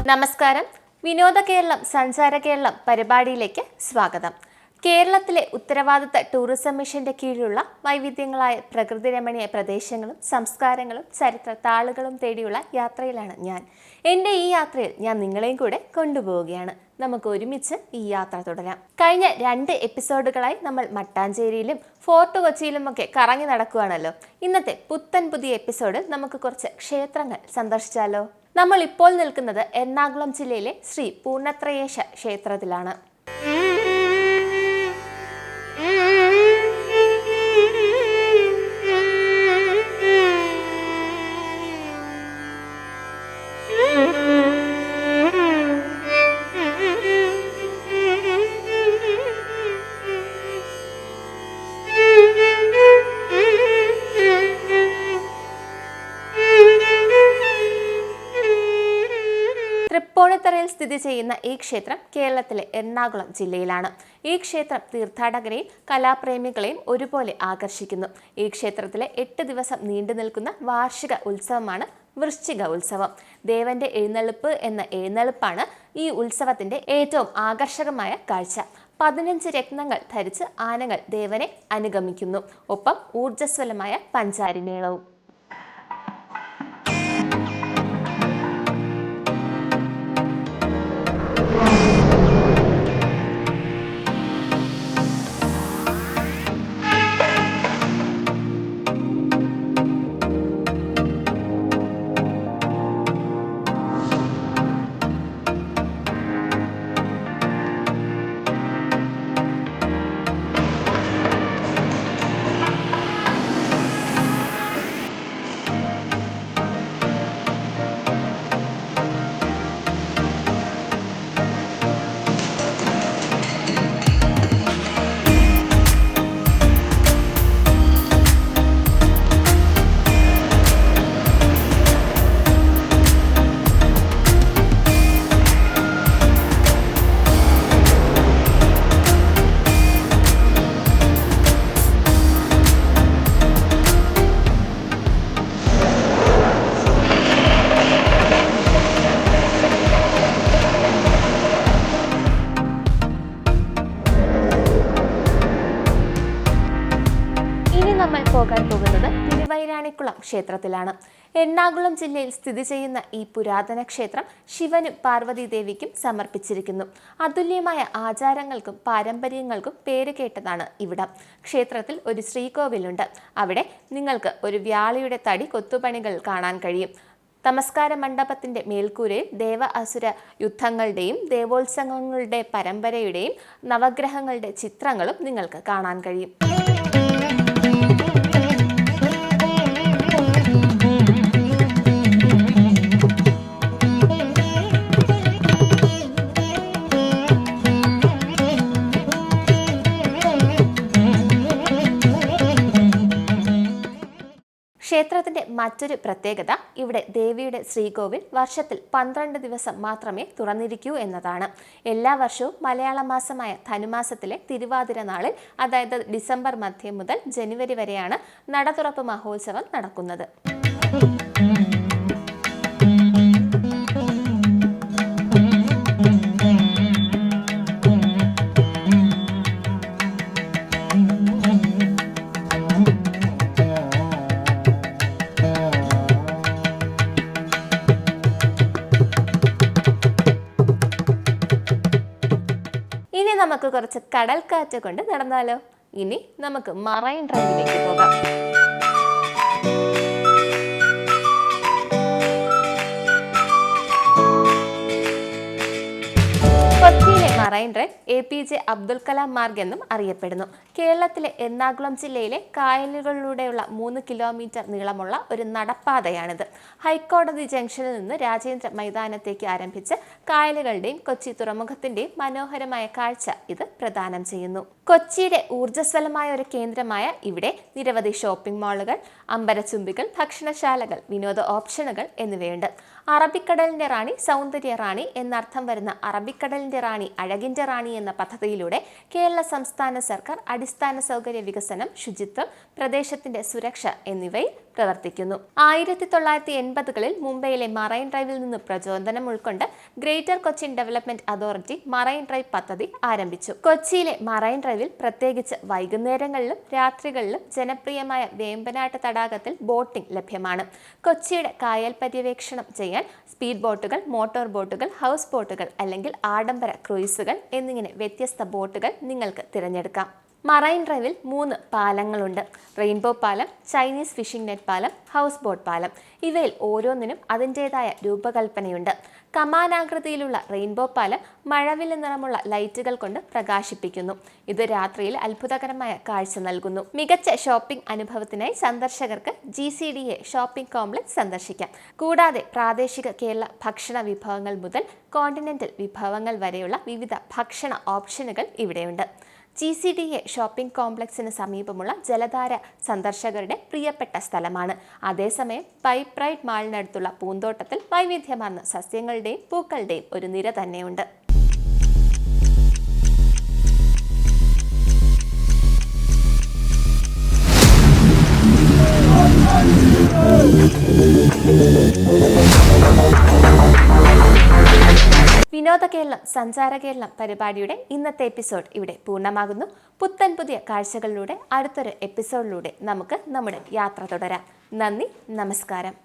നമസ്കാരം. വിനോദ കേരളം സഞ്ചാര കേരളം പരിപാടിയിലേക്ക് സ്വാഗതം. കേരളത്തിലെ ഉത്തരവാദിത്ത ടൂറിസം മിഷന്റെ കീഴിലുള്ള വൈവിധ്യങ്ങളായ പ്രകൃതി രമണീയ പ്രദേശങ്ങളും സംസ്കാരങ്ങളും ചരിത്ര താളുകളും തേടിയുള്ള യാത്രയിലാണ് ഞാൻ. എൻ്റെ ഈ യാത്രയിൽ ഞാൻ നിങ്ങളെയും കൂടെ കൊണ്ടുപോവുകയാണ്. നമുക്ക് ഒരുമിച്ച് ഈ യാത്ര തുടരാം. കഴിഞ്ഞ 2 എപ്പിസോഡുകളായി നമ്മൾ മട്ടാഞ്ചേരിയിലും ഫോർട്ട് കൊച്ചിയിലുമൊക്കെ കറങ്ങി നടക്കുകയാണല്ലോ. ഇന്നത്തെ പുതിയ എപ്പിസോഡിൽ നമുക്ക് കുറച്ച് ക്ഷേത്രങ്ങൾ സന്ദർശിച്ചാലോ. നമ്മൾ ഇപ്പോൾ നിൽക്കുന്നത് എറണാകുളം ജില്ലയിലെ ശ്രീ പൂർണ്ണത്രയേശ ക്ഷേത്രത്തിലാണ്. തൃപ്പൂണിത്തറയിൽ സ്ഥിതി ചെയ്യുന്ന ഈ ക്ഷേത്രം കേരളത്തിലെ എറണാകുളം ജില്ലയിലാണ്. ഈ ക്ഷേത്രം തീർത്ഥാടകരെയും കലാപ്രേമികളെയും ഒരുപോലെ ആകർഷിക്കുന്നു. ഈ ക്ഷേത്രത്തിലെ 8 ദിവസം നീണ്ടു നിൽക്കുന്ന വാർഷിക ഉത്സവമാണ് വൃശ്ചിക ഉത്സവം. ദേവന്റെ എഴുന്നള്ളിപ്പ് എന്ന എഴുന്നള്ളിപ്പാണ് ഈ ഉത്സവത്തിന്റെ ഏറ്റവും ആകർഷകമായ കാഴ്ച. 15 രത്നങ്ങൾ ധരിച്ച് ആനകൾ ദേവനെ അനുഗമിക്കുന്നു. ഒപ്പം ഊർജ്ജസ്വലമായ പഞ്ചാരി മേളവും. നമ്മൾ പോകാൻ പോകുന്നത് തിരുവൈരാണിക്കുളം ക്ഷേത്രത്തിലാണ്. എറണാകുളം ജില്ലയിൽ സ്ഥിതി ചെയ്യുന്ന ഈ പുരാതന ക്ഷേത്രം ശിവനും പാർവതി ദേവിക്കും സമർപ്പിച്ചിരിക്കുന്നു. അതുല്യമായ ആചാരങ്ങൾക്കും പാരമ്പര്യങ്ങൾക്കും പേരുകേട്ടതാണ് ഇവിടം. ക്ഷേത്രത്തിൽ ഒരു ശ്രീകോവിലുണ്ട്. അവിടെ നിങ്ങൾക്ക് ഒരു വ്യാളിയുടെ തടി കൊത്തുപണികൾ കാണാൻ കഴിയും. നമസ്കാര മണ്ഡപത്തിന്റെ മേൽക്കൂരയിൽ ദേവ അസുര യുദ്ധങ്ങളുടെയും ദേവോത്സവങ്ങളുടെ പരമ്പരയുടെയും നവഗ്രഹങ്ങളുടെ ചിത്രങ്ങളും നിങ്ങൾക്ക് കാണാൻ കഴിയും. ക്ഷേത്രത്തിന്റെ മറ്റൊരു പ്രത്യേകത ഇവിടെ ദേവിയുടെ ശ്രീകോവിൽ വർഷത്തിൽ 12 ദിവസം മാത്രമേ തുറന്നിരിക്കൂ എന്നതാണ്. എല്ലാ വർഷവും മലയാള മാസമായ ധനുമാസത്തിലെ തിരുവാതിര നാളിൽ, അതായത് ഡിസംബർ മധ്യം മുതൽ ജനുവരി വരെയാണ് നട തുറപ്പ് മഹോത്സവം നടക്കുന്നത്. നമുക്ക് കുറച്ച് കടൽക്കാറ്റ് കൊണ്ട് നടന്നാലോ. ഇനി നമുക്ക് മറൈൻ ഡ്രൈവിലേക്ക് പോകാം. കൊച്ചിയിലെ marine drive APJ Abdul Kalam Marg എന്നും അറിയപ്പെടുന്നു. കേരളത്തിലെ എറണാകുളം ജില്ലയിലെ കായലുകളിലൂടെയുള്ള 3 കിലോമീറ്റർ നീളമുള്ള ഒരു നടപ്പാതയാണിത്. ഹൈക്കോടതി ജംഗ്ഷനിൽ നിന്ന് രാജേന്ദ്ര മൈതാനത്തേക്ക് ആരംഭിച്ച് കായലുകളുടെയും കൊച്ചി തുറമുഖത്തിന്റെയും മനോഹരമായ കാഴ്ച ഇത് പ്രദാനം ചെയ്യുന്നു. കൊച്ചിയുടെ ഊർജ്ജസ്വലമായ ഒരു കേന്ദ്രമായ ഇവിടെ നിരവധി ഷോപ്പിംഗ് മാളുകൾ, അമ്പരച്ചുംബികൾ, ഭക്ഷണശാലകൾ, വിനോദ ഓപ്ഷനുകൾ എന്നിവയുണ്ട്. അറബിക്കടലിന്റെ റാണി, സൗന്ദര്യ റാണി എന്നർത്ഥം വരുന്ന അറബിക്കടലിന്റെ റാണി, അഴകിന്റെ റാണി എന്ന പദ്ധതിയിലൂടെ കേരള സംസ്ഥാന സർക്കാർ അടിസ്ഥാന സൗകര്യ വികസനം, ശുചിത്വം, പ്രദേശത്തിന്റെ സുരക്ഷ എന്നിവയിൽ പ്രവർത്തിക്കുന്നു. 1980കളിൽ മുംബൈയിലെ മറൈൻ ഡ്രൈവിൽ നിന്ന് പ്രചോദനം ഉൾക്കൊണ്ട് greater Cochin development authority marine drive പദ്ധതി ആരംഭിച്ചു. കൊച്ചിയിലെ മറൈൻ ഡ്രൈവിൽ പ്രത്യേകിച്ച് വൈകുന്നേരങ്ങളിലും രാത്രികളിലും ജനപ്രിയമായ വേമ്പനാട്ട് തടാകത്തിൽ ബോട്ടിംഗ് ലഭ്യമാണ്. കൊച്ചിയുടെ കായൽ പര്യവേക്ഷണം ചെയ്യാൻ സ്പീഡ് ബോട്ടുകൾ, മോട്ടോർ ബോട്ടുകൾ, ഹൗസ് ബോട്ടുകൾ അല്ലെങ്കിൽ ആഡംബര ക്രൂയിസുകൾ എന്നിങ്ങനെ വ്യത്യസ്ത ബോട്ടുകൾ നിങ്ങൾക്ക് തിരഞ്ഞെടുക്കാം. മറൈൻ ഡ്രൈവിൽ 3 പാലങ്ങളുണ്ട്. റെയിൻബോ പാലം, ചൈനീസ് ഫിഷിംഗ് നെറ്റ് പാലം, ഹൗസ് ബോട്ട് പാലം. ഇവയിൽ ഓരോന്നിനും അതിൻ്റേതായ രൂപകൽപ്പനയുണ്ട്. കമാനാകൃതിയിലുള്ള റെയിൻബോ പാലം മഴവില്ല് നിറമുള്ള ലൈറ്റുകൾ കൊണ്ട് പ്രകാശിപ്പിക്കുന്നു. ഇത് രാത്രിയിൽ അത്ഭുതകരമായ കാഴ്ച നൽകുന്നു. മികച്ച ഷോപ്പിംഗ് അനുഭവത്തിനായി സന്ദർശകർക്ക് GCDA ഷോപ്പിംഗ് കോംപ്ലക്സ് സന്ദർശിക്കാം. കൂടാതെ പ്രാദേശിക കേരള ഭക്ഷണ വിഭവങ്ങൾ മുതൽ കോണ്ടിനെന്റൽ വിഭവങ്ങൾ വരെയുള്ള വിവിധ ഭക്ഷണ ഓപ്ഷനുകൾ ഇവിടെയുണ്ട്. GCDA ഷോപ്പിംഗ് കോംപ്ലക്സിന് സമീപമുള്ള ജലധാര സന്ദർശകരുടെ പ്രിയപ്പെട്ട സ്ഥലമാണ്. അതേസമയം പൈപ്പ് റൈഡ് മാളിനടുത്തുള്ള പൂന്തോട്ടത്തിൽ വൈവിധ്യമാർന്ന സസ്യങ്ങളുടെയും പൂക്കളുടെയും ഒരു നിര തന്നെയുണ്ട്. വിനോദ കേരളം, സഞ്ചാര കേരളം പരിപാടിയുടെ ഇന്നത്തെ എപ്പിസോഡ് ഇവിടെ പൂർണ്ണമാകുന്നു. പുത്തൻ പുതിയ കാഴ്ചകളിലൂടെ അടുത്തൊരു എപ്പിസോഡിലൂടെ നമുക്ക് നമ്മുടെ യാത്ര തുടരാം. നന്ദി, നമസ്കാരം.